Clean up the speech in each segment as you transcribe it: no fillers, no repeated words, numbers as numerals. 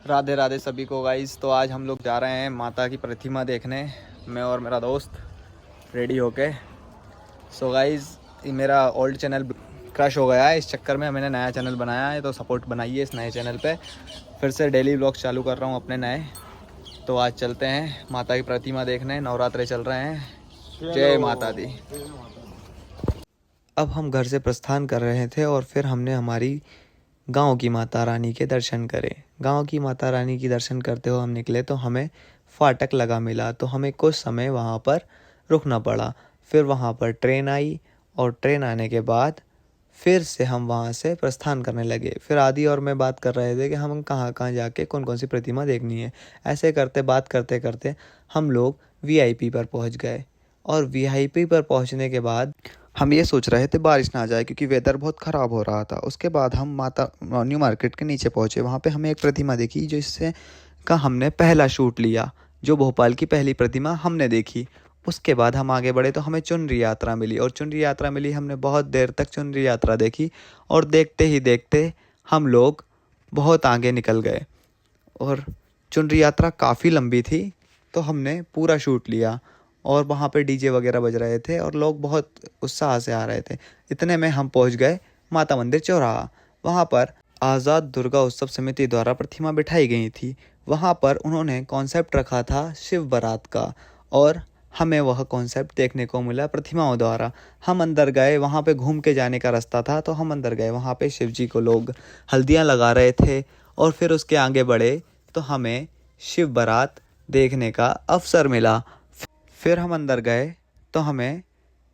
राधे राधे सभी को गाइस। तो आज हम लोग जा रहे हैं माता की प्रतिमा देखने, मैं और मेरा दोस्त रेडी होके। सो गाइस, मेरा ओल्ड चैनल क्रश हो गया है, इस चक्कर में मैंने नया चैनल बनाया है, तो सपोर्ट बनाइए इस नए चैनल पे। फिर से डेली व्लॉग चालू कर रहा हूँ अपने नए। तो आज चलते हैं माता की प्रतिमा देखने, नवरात्रे चल रहे हैं। जय माता दी। अब हम घर से प्रस्थान कर रहे थे और फिर हमने हमारी गांव की माता रानी के दर्शन करे। गांव की माता रानी की दर्शन करते हुए हम निकले तो हमें फाटक लगा मिला, तो हमें कुछ समय वहां पर रुकना पड़ा। फिर वहां पर ट्रेन आई और ट्रेन आने के बाद फिर से हम वहां से प्रस्थान करने लगे। फिर आदि और मैं बात कर रहे थे कि हम कहाँ कहाँ जाके कौन कौन सी प्रतिमा देखनी है। ऐसे करते बात करते करते हम लोग वीआईपी पर पहुंच गए। और वीआईपी पर पहुंचने के बाद हम ये सोच रहे थे बारिश ना आ जाए, क्योंकि वेदर बहुत ख़राब हो रहा था। उसके बाद हम माता न्यू मार्केट के नीचे पहुँचे। वहाँ पे हमें एक प्रतिमा देखी, जो इससे का हमने पहला शूट लिया, जो भोपाल की पहली प्रतिमा हमने देखी। उसके बाद हम आगे बढ़े तो हमें चुनरी यात्रा मिली, और चुनरी यात्रा मिली, हमने बहुत देर तक चुनरी यात्रा देखी। और देखते ही देखते हम लोग बहुत आगे निकल गए, और चुनरी यात्रा काफ़ी लंबी थी, तो हमने पूरा शूट लिया। और वहाँ पे डीजे वगैरह बज रहे थे और लोग बहुत उत्साह से आ रहे थे। इतने में हम पहुँच गए माता मंदिर चौराहा। वहाँ पर आज़ाद दुर्गा उत्सव समिति द्वारा प्रतिमा बिठाई गई थी। वहाँ पर उन्होंने कॉन्सेप्ट रखा था शिव बारात का, और हमें वह कॉन्सेप्ट देखने को मिला प्रतिमाओं द्वारा। हम अंदर गए, वहाँ पे घूम के जाने का रास्ता था, तो हम अंदर गए। वहाँ पे शिव जी को लोग हल्दियाँ लगा रहे थे। और फिर उसके आगे बढ़े तो हमें शिव बारात देखने का अवसर मिला। फिर हम अंदर गए तो हमें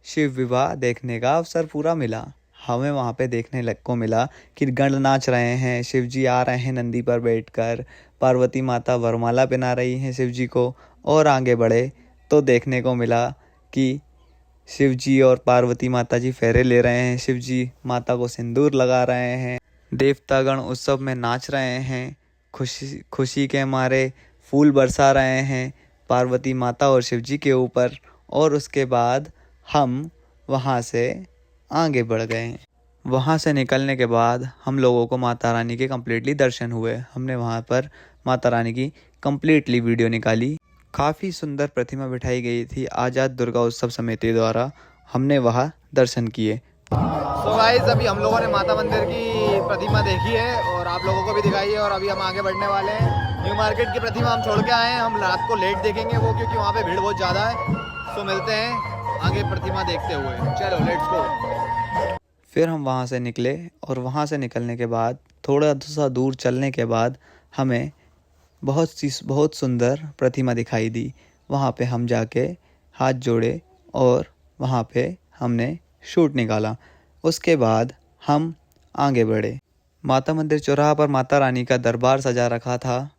शिव विवाह देखने का अवसर पूरा मिला। हमें वहाँ पे देखने को मिला कि गण नाच रहे हैं, शिव जी आ रहे हैं नंदी पर बैठकर, पार्वती माता वरमाला पहना रही हैं शिव जी को। और आगे बढ़े तो देखने को मिला कि शिव जी और पार्वती माता जी फेरे ले रहे हैं, शिव जी माता को सिंदूर लगा रहे हैं, देवतागण उत्सव में नाच रहे हैं, खुशी खुशी के मारे फूल बरसा रहे हैं पार्वती माता और शिव जी के ऊपर। और उसके बाद हम वहाँ से आगे बढ़ गए। वहाँ से निकलने के बाद हम लोगों को माता रानी के कम्प्लीटली दर्शन हुए। हमने वहाँ पर माता रानी की कम्प्लीटली वीडियो निकाली। काफ़ी सुंदर प्रतिमा बिठाई गई थी आज़ाद दुर्गा उत्सव समिति द्वारा। हमने वहाँ दर्शन किए। तो गाइस, अभी हम लोगों ने माता मंदिर की प्रतिमा देखी है और आप लोगों को भी दिखाई है, और अभी हम आगे बढ़ने वाले हैं। न्यू मार्केट की प्रतिमा हम छोड़ के आए हैं, हम रात को लेट देखेंगे वो, क्योंकि वहाँ पे भीड़ बहुत ज़्यादा है। तो मिलते हैं आगे प्रतिमा देखते हुए। चलो लेट्स गो। फिर हम वहाँ से निकले, और वहाँ से निकलने के बाद थोड़ा सा दूर चलने के बाद हमें बहुत सुंदर प्रतिमा दिखाई दी। वहाँ पे हम जाके हाथ जोड़े और वहाँ पे हमने शूट निकाला। उसके बाद हम आगे बढ़े। माता मंदिर चौराहा पर माता रानी का दरबार सजा रखा था।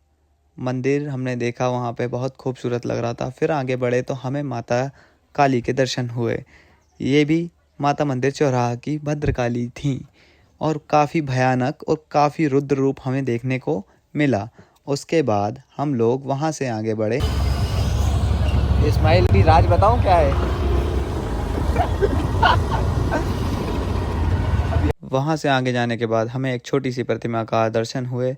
मंदिर हमने देखा, वहाँ पे बहुत खूबसूरत लग रहा था। फिर आगे बढ़े तो हमें माता काली के दर्शन हुए। ये भी माता मंदिर चौराहा की भद्रकाली थी, और काफ़ी भयानक और काफ़ी रुद्र रूप हमें देखने को मिला। उसके बाद हम लोग वहाँ से आगे बढ़े। इस्माइल की राज बताऊँ क्या है? वहाँ से आगे जाने के बाद हमें एक छोटी सी प्रतिमा का दर्शन हुए,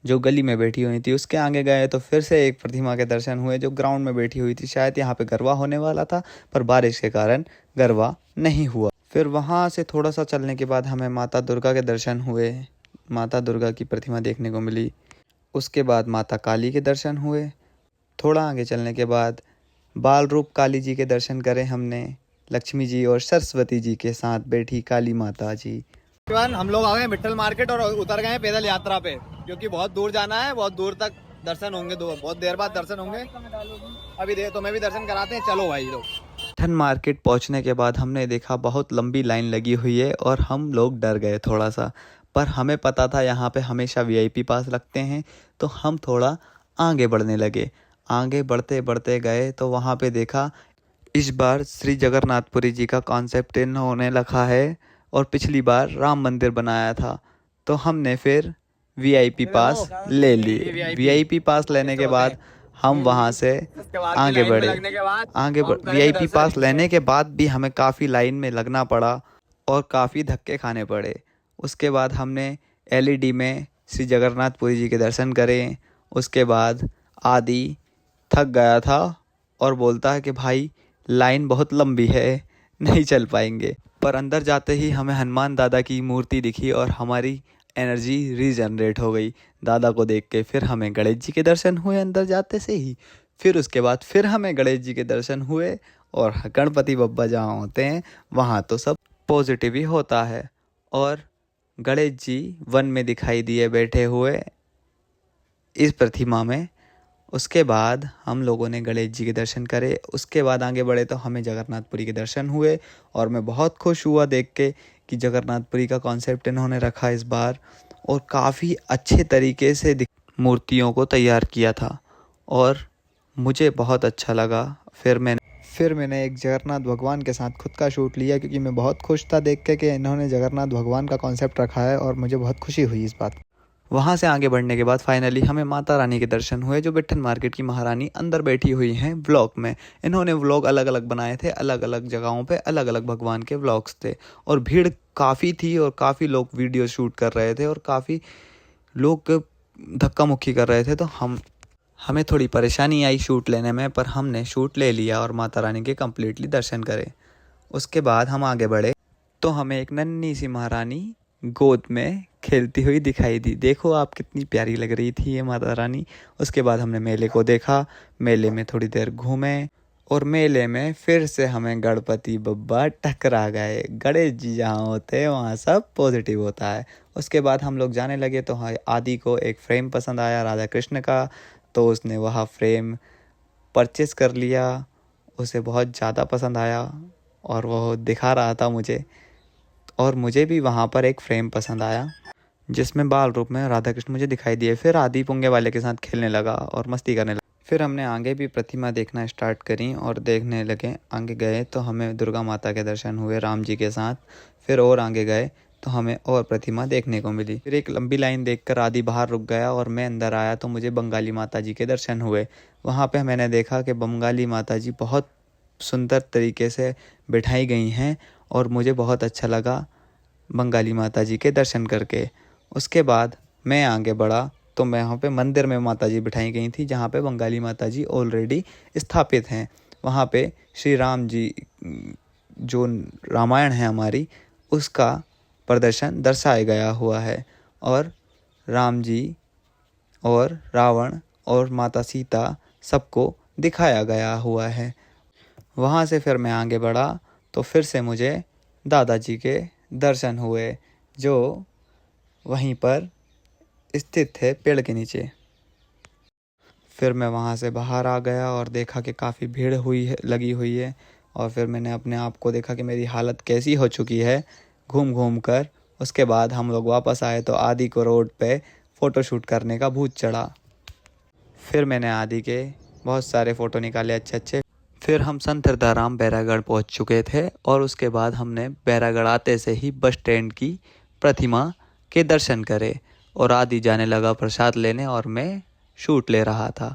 जो गली में बैठी हुई थी। उसके आगे गए तो फिर से एक प्रतिमा के दर्शन हुए, जो ग्राउंड में बैठी हुई थी। शायद यहाँ पे गरबा होने वाला था, पर बारिश के कारण गरबा नहीं हुआ। फिर वहाँ से थोड़ा सा चलने के बाद हमें माता दुर्गा के दर्शन हुए। माता दुर्गा की प्रतिमा देखने को मिली। उसके बाद माता काली के दर्शन हुए। थोड़ा आगे चलने के बाद बाल रूप काली जी के दर्शन करे हमने, लक्ष्मी जी और सरस्वती जी के साथ बैठी काली माता जी। हम लोग आ गए मिट्टल मार्केट और उतर गए पैदल यात्रा पे, क्योंकि बहुत दूर जाना है, बहुत दूर तक दर्शन होंगे, बहुत देर बाद दर्शन होंगे। अभी तुम्हें भी दर्शन कराते हैं, चलो भाई लोग। मिट्टल मार्केट पहुंचने के बाद हमने देखा बहुत लंबी लाइन लगी हुई है, और हम लोग डर गए थोड़ा सा। पर हमें पता था यहाँ पे हमेशा वीआईपी पास लगते हैं, तो हम थोड़ा आगे बढ़ने लगे। आगे बढ़ते बढ़ते गए तो वहाँ पे देखा, इस बार श्री जगन्नाथपुरी जी का कॉन्सेप्ट इन्होंने रखा है, और पिछली बार राम मंदिर बनाया था। तो हमने फिर वीआईपी पास ले लिए। वीआईपी पास लेने के बाद हम वहाँ से आगे बढ़े। वीआईपी पास लेने के बाद भी हमें काफ़ी लाइन में लगना पड़ा और काफ़ी धक्के खाने पड़े। उसके बाद हमने एलईडी में श्री जगन्नाथपुरी जी के दर्शन करे, उसके बाद आदि थक गया था और बोलता है कि भाई लाइन बहुत लंबी है, नहीं चल पाएंगे। पर अंदर जाते ही हमें हनुमान दादा की मूर्ति दिखी और हमारी एनर्जी रीजनरेट हो गई दादा को देख के। फिर हमें गणेश जी के दर्शन हुए अंदर जाते से ही। फिर उसके बाद फिर हमें गणेश जी के दर्शन हुए। और गणपति बप्पा जहाँ होते हैं वहाँ तो सब पॉजिटिव ही होता है। और गणेश जी वन में दिखाई दिए बैठे हुए इस प्रतिमा में। उसके बाद हम लोगों ने गणेश जी के दर्शन करे। उसके बाद आगे बढ़े तो हमें जगन्नाथपुरी के दर्शन हुए और मैं बहुत खुश हुआ देख के कि जगन्नाथपुरी का कॉन्सेप्ट इन्होंने रखा इस बार और काफ़ी अच्छे तरीके से मूर्तियों को तैयार किया था और मुझे बहुत अच्छा लगा। फिर मैंने एक जगन्नाथ भगवान के साथ खुद का शूट लिया क्योंकि मैं बहुत खुश था देख के कि इन्होंने जगन्नाथ भगवान का कॉन्सेप्ट रखा है और मुझे बहुत खुशी हुई इस बात। वहाँ से आगे बढ़ने के बाद फाइनली हमें माता रानी के दर्शन हुए जो बिट्ठन मार्केट की महारानी अंदर बैठी हुई हैं व्लॉग में। इन्होंने व्लॉग अलग अलग बनाए थे, अलग अलग जगहों पे अलग अलग भगवान के व्लॉग्स थे और भीड़ काफ़ी थी और काफ़ी लोग वीडियो शूट कर रहे थे और काफ़ी लोग धक्का मुक्की कर रहे थे। तो हमें थोड़ी परेशानी आई शूट लेने में, पर हमने शूट ले लिया और माता रानी के कम्प्लीटली दर्शन करे। उसके बाद हम आगे बढ़े तो हमें एक नन्ही सी महारानी गोद में खेलती हुई दिखाई दी। देखो आप कितनी प्यारी लग रही थी ये माता रानी। उसके बाद हमने मेले को देखा, मेले में थोड़ी देर घूमे और मेले में फिर से हमें गणपति बप्पा टकरा गए। गणेश जी जहाँ होते हैं वहाँ सब पॉजिटिव होता है। उसके बाद हम लोग जाने लगे तो आदि को एक फ्रेम पसंद आया राधा कृष्ण का, तो उसने वह फ्रेम परचेस कर लिया। उसे बहुत ज़्यादा पसंद आया और वह दिखा रहा था मुझे, और मुझे भी वहाँ पर एक फ्रेम पसंद आया जिसमें बाल रूप में राधा कृष्ण मुझे दिखाई दिए। फिर आदि पुंगे वाले के साथ खेलने लगा और मस्ती करने लगा। फिर हमने आगे भी प्रतिमा देखना स्टार्ट करी और देखने लगे। आगे गए तो हमें दुर्गा माता के दर्शन हुए राम जी के साथ। फिर और आगे गए तो हमें और प्रतिमा देखने को मिली। फिर एक लंबी लाइन देखकर आदि बाहर रुक गया और मैं अंदर आया तो मुझे बंगाली माता जी के दर्शन हुए। वहाँ पे मैंने देखा कि बंगाली माता जी बहुत सुंदर तरीके से बिठाई गई हैं और मुझे बहुत अच्छा लगा बंगाली माता जी के दर्शन करके। उसके बाद मैं आगे बढ़ा तो मैं यहाँ पे मंदिर में माता जी बिठाई गई थी जहाँ पे बंगाली माता जी ऑलरेडी स्थापित हैं। वहाँ पे श्री राम जी जो रामायण है हमारी उसका प्रदर्शन दर्शाया गया हुआ है और राम जी और रावण और माता सीता सबको दिखाया गया हुआ है। वहाँ से फिर मैं आगे बढ़ा तो फिर से मुझे दादाजी के दर्शन हुए जो वहीं पर स्थित थे पेड़ के नीचे। फिर मैं वहाँ से बाहर आ गया और देखा कि काफ़ी भीड़ लगी हुई है और फिर मैंने अपने आप को देखा कि मेरी हालत कैसी हो चुकी है घूम घूम कर। उसके बाद हम लोग वापस आए तो आदि को रोड पे फ़ोटोशूट करने का भूत चढ़ा। फिर मैंने आदि के बहुत सारे फ़ोटो निकाले अच्छे अच्छे। फिर हम संत हरदाराम बैरागढ़ पहुंच चुके थे और उसके बाद हमने बैरागढ़ आते से ही बस स्टैंड की प्रतिमा के दर्शन करे और आदि जाने लगा प्रसाद लेने और मैं शूट ले रहा था।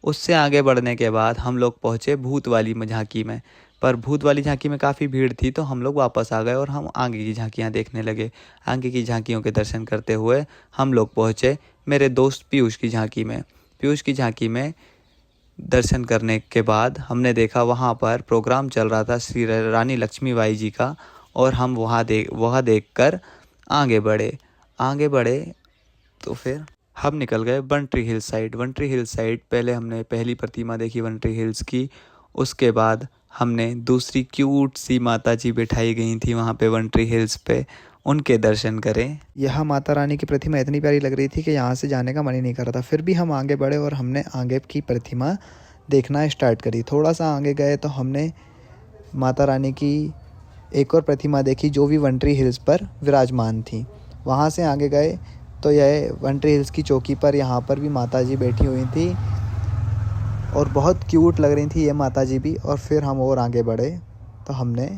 उससे आगे बढ़ने के बाद हम लोग पहुँचे भूत वाली झांकी में, पर भूत वाली झांकी में काफ़ी भीड़ थी तो हम लोग वापस आ गए और हम आगे की झांकियाँ देखने लगे। आगे की झांकियों के दर्शन करते हुए हम लोग पहुँचे मेरे दोस्त पीयूष की झांकी में। पीयूष की झांकी में दर्शन करने के बाद हमने देखा वहाँ पर प्रोग्राम चल रहा था श्री रानी लक्ष्मीबाई जी का और हम वह देख कर आगे बढ़े तो फिर हम निकल गए वनट्री हिल साइड। वनट्री हिल साइड पहले हमने पहली प्रतिमा देखी वनट्री हिल्स की। उसके बाद हमने दूसरी क्यूट सी माता जी बिठाई गई थी वहाँ पे वनट्री हिल्स पे, उनके दर्शन करें। यह माता रानी की प्रतिमा इतनी प्यारी लग रही थी कि यहाँ से जाने का मन ही नहीं कर रहा था। फिर भी हम आगे बढ़े और हमने आगे की प्रतिमा देखना स्टार्ट करी। थोड़ा सा आगे गए तो हमने माता रानी की एक और प्रतिमा देखी जो भी वनट्री हिल्स पर विराजमान थी। वहाँ से आगे गए तो यह वनट्री हिल्स की चौकी पर यहाँ पर भी माता जी बैठी हुई थी और बहुत क्यूट लग रही थी ये माता जी भी। और फिर हम और आगे बढ़े तो हमने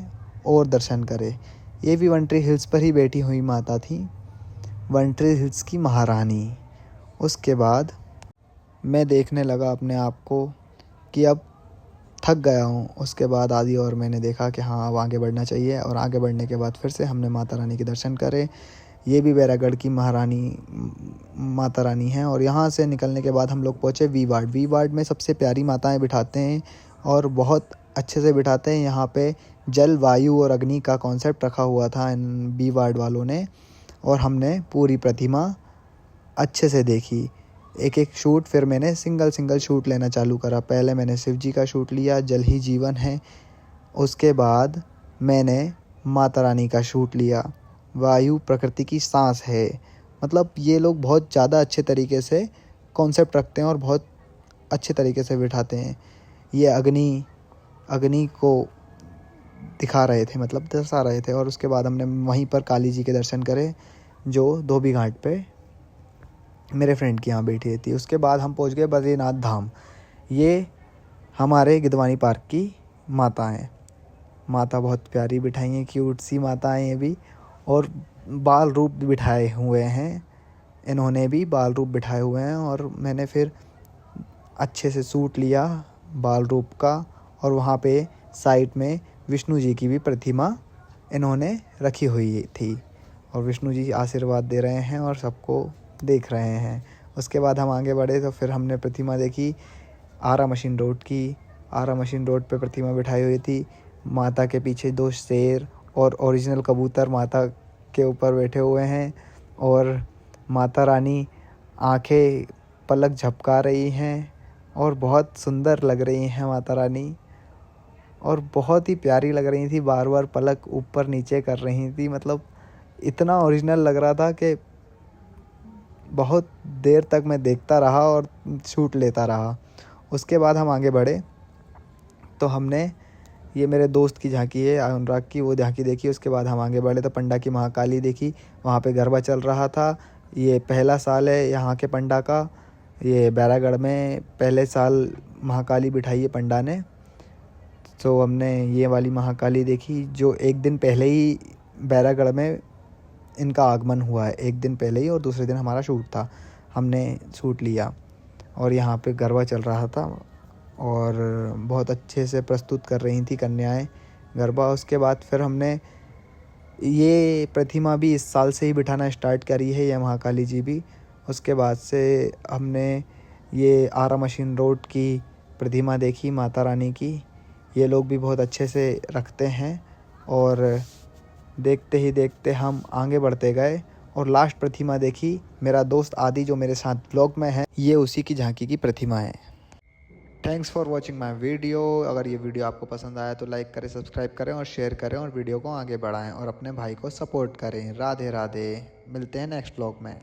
और दर्शन करे। ये भी वनट्री हिल्स पर ही बैठी हुई माता थी, वनट्री हिल्स की महारानी। उसके बाद मैं देखने लगा अपने आप को कि अब थक गया हूँ। उसके बाद आदि और मैंने देखा कि हाँ अब आगे बढ़ना चाहिए और आगे बढ़ने के बाद फिर से हमने माता रानी के दर्शन करे। ये भी बैरागढ़ की महारानी माता रानी हैं। और यहाँ से निकलने के बाद हम लोग पहुँचे वी वार्ड। वी वार्ड में सबसे प्यारी माताएं बिठाते हैं और बहुत अच्छे से बिठाते हैं। यहाँ पे जल, वायु और अग्नि का कॉन्सेप्ट रखा हुआ था इन वी वार्ड वालों ने, और हमने पूरी प्रतिमा अच्छे से देखी। एक एक शूट फिर मैंने सिंगल शूट लेना चालू करा। पहले मैंने शिव जी का शूट लिया, जल ही जीवन है। उसके बाद मैंने माता रानी का शूट लिया, वायु प्रकृति की सांस है। मतलब ये लोग बहुत ज़्यादा अच्छे तरीके से कॉन्सेप्ट रखते हैं और बहुत अच्छे तरीके से बिठाते हैं। ये अग्नि को दिखा रहे थे, मतलब दर्शा रहे थे। और उसके बाद हमने वहीं पर काली जी के दर्शन करे, जो धोबी घाट पे मेरे फ्रेंड की यहाँ बैठी थी। उसके बाद हम पहुँच गए बद्रीनाथ धाम। ये हमारे गिदवानी पार्क की माता हैं। माता बहुत प्यारी बिठाई हैं, क्यूट सी माता हैं ये भी। और बाल रूप बिठाए हुए हैं, इन्होंने भी बाल रूप बिठाए हुए हैं। और मैंने फिर अच्छे से सूट लिया बाल रूप का। और वहाँ पे साइड में विष्णु जी की भी प्रतिमा इन्होंने रखी हुई थी, और विष्णु जी आशीर्वाद दे रहे हैं और सबको देख रहे हैं। उसके बाद हम आगे बढ़े तो फिर हमने प्रतिमा देखी आरा मशीन रोड की। आरा मशीन रोड पे प्रतिमा बिठाई हुई थी। माता के पीछे 2 शेर और ओरिजिनल कबूतर माता के ऊपर बैठे हुए हैं, और माता रानी आंखें पलक झपका रही हैं और बहुत सुंदर लग रही हैं माता रानी, और बहुत ही प्यारी लग रही थी। बार बार पलक ऊपर नीचे कर रही थी। मतलब इतना ओरिजिनल लग रहा था कि बहुत देर तक मैं देखता रहा और शूट लेता रहा। उसके बाद हम आगे बढ़े तो हमने, ये मेरे दोस्त की झांकी है अनुराग की, वो झांकी देखी। उसके बाद हम आगे बढ़े तो पंडा की महाकाली देखी। वहाँ पे गरबा चल रहा था। ये पहला साल है यहाँ के पंडा का। ये बैरागढ़ में पहले साल महाकाली बिठाई है पंडा ने। तो हमने ये वाली महाकाली देखी, जो एक दिन पहले ही बैरागढ़ में इनका आगमन हुआ है, एक दिन पहले ही। और दूसरे दिन हमारा शूट था, हमने शूट लिया। और यहाँ पे गरबा चल रहा था और बहुत अच्छे से प्रस्तुत कर रही थी कन्याएं गरबा। उसके बाद फिर हमने ये प्रतिमा भी इस साल से ही बिठाना स्टार्ट करी है, ये महाकाली जी भी। उसके बाद से हमने ये आरा मशीन रोड की प्रतिमा देखी माता रानी की। ये लोग भी बहुत अच्छे से रखते हैं। और देखते ही देखते हम आगे बढ़ते गए और लास्ट प्रतिमा देखी। मेरा दोस्त आदि जो मेरे साथ ब्लॉग में है, ये उसी की झांकी की प्रतिमा है। Thanks for watching my video. अगर ये वीडियो आपको पसंद आया तो लाइक करें, सब्सक्राइब करें और शेयर करें, और वीडियो को आगे बढ़ाएं और अपने भाई को सपोर्ट करें। राधे राधे। मिलते हैं नेक्स्ट ब्लॉग में।